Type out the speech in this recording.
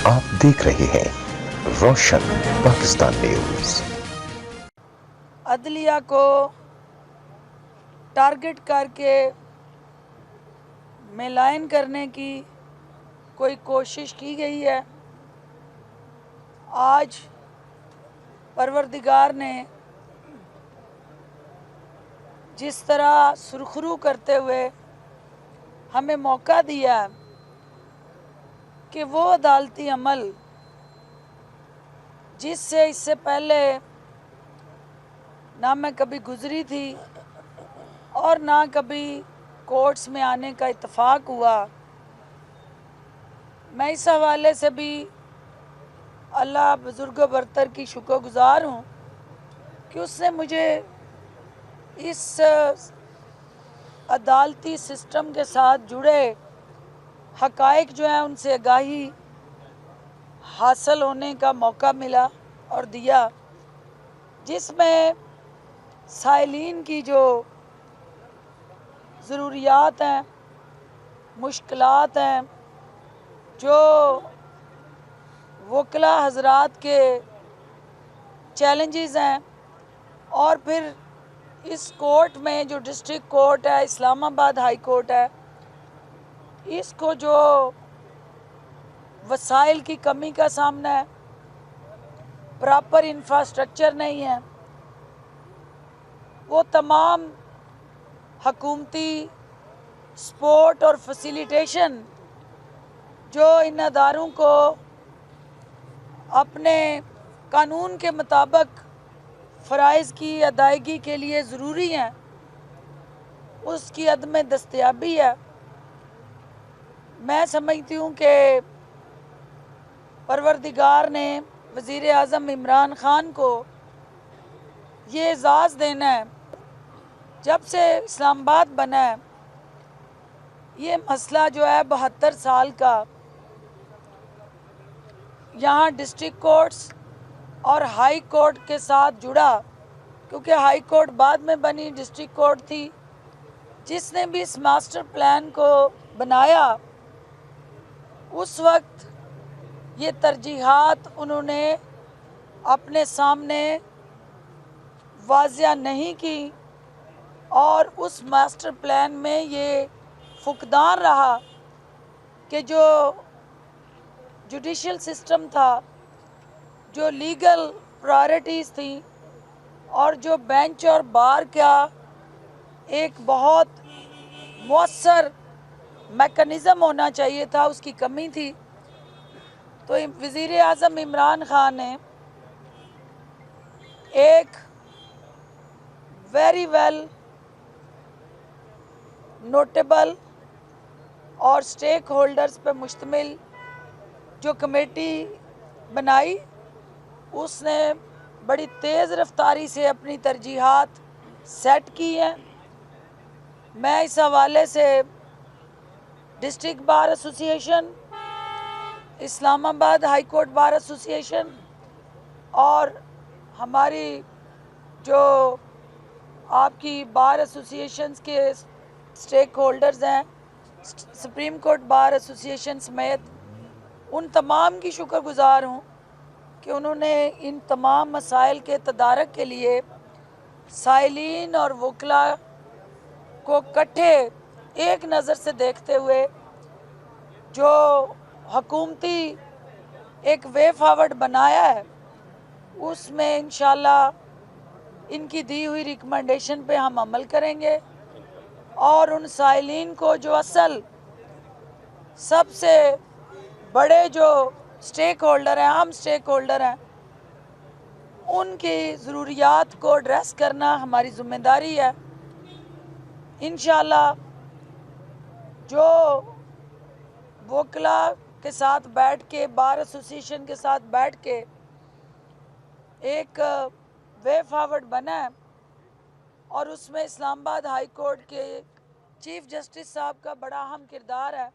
आप देख रहे हैं रोशन पाकिस्तान न्यूज। अदलिया को टारगेट करके मिलान करने की कोई कोशिश की गई है। आज परवरदिगार ने जिस तरह सुरखरू करते हुए हमें मौका दिया है कि वो अदालती अमल जिससे इससे पहले ना मैं कभी गुजरी थी और ना कभी कोर्ट्स में आने का इत्तेफाक हुआ, मैं इस हवाले से भी अल्लाह बुजुर्ग बरतर की शुक्रगुजार हूँ कि उसने मुझे इस अदालती सिस्टम के साथ जुड़े हक़ाइक़ जो हैं उनसे आगाही हासिल होने का मौका मिला और दिया, जिसमें साइलीन की जो ज़रूरियात हैं, मुश्किलात हैं, जो वकला हज़रात के चैलेंजेस हैं, और फिर इस कोर्ट में जो डिस्ट्रिक्ट कोर्ट है, इस्लामाबाद हाई कोर्ट है, इसको जो वसाइल की कमी का सामना है, प्रॉपर इंफ्रास्ट्रक्चर नहीं है, वो तमाम हकूमती सपोर्ट और फैसिलिटेशन जो इन अदारों को अपने कानून के मुताबिक फ़राइज़ की अदायगी के लिए ज़रूरी हैं, उसकी अदम दस्तयाबी है। मैं समझती हूँ कि परवरदिगार ने वज़ीर आज़म इमरान ख़ान को ये एज़ाज़ देना है, जब से इस्लामाबाद बना है ये मसला जो है 72 साल का यहाँ डिस्ट्रिक्ट कोर्ट्स और हाई कोर्ट के साथ जुड़ा, क्योंकि हाई कोर्ट बाद में बनी, डिस्ट्रिक्ट कोर्ट थी। जिसने भी इस मास्टर प्लान को बनाया उस वक्त ये तरजीहात उन्होंने अपने सामने वाज़िया नहीं की, और उस मास्टर प्लान में ये फुकदान रहा कि जो जुडिशल सिस्टम था, जो लीगल प्रायोरिटीज़ थी, और जो बेंच और बार का एक बहुत मौसर मैकेनिज़्म होना चाहिए था, उसकी कमी थी। तो वज़ीर आज़म इमरान ख़ान ने एक वेरी वेल नोटेबल और स्टेक होल्डर्स पे मुश्तमिल जो कमेटी बनाई, उसने बड़ी तेज़ रफ्तारी से अपनी तरजीहात सेट की हैं। मैं इस हवाले से district bar association, Islamabad high court bar association और हमारी जो आपकी बार एसोसिएशंस के स्टेक होल्डर्स हैं, सुप्रीम कोर्ट बार एसोसिएशन समेत, उन तमाम की शुक्रगुजार हूँ कि उन्होंने इन तमाम मसाइल के तदारक के लिए साइलीन और वकला को इकट्ठे एक नज़र से देखते हुए जो हकूमती एक वे फॉरवर्ड बनाया है, उसमें इंशाल्लाह इनकी दी हुई रिकमेंडेशन पे हम अमल करेंगे, और उन साइलीन को जो असल सबसे बड़े जो स्टेक होल्डर हैं, हम स्टेक होल्डर हैं, उनकी ज़रूरियात को एड्रेस करना हमारी ज़िम्मेदारी है। इंशाल्लाह जो वकला के साथ बैठ के, बार एसोसिएशन के साथ बैठ के एक वे फॉरवर्ड बना है, और उसमें इस्लामाबाद हाई कोर्ट के चीफ जस्टिस साहब का बड़ा अहम किरदार है।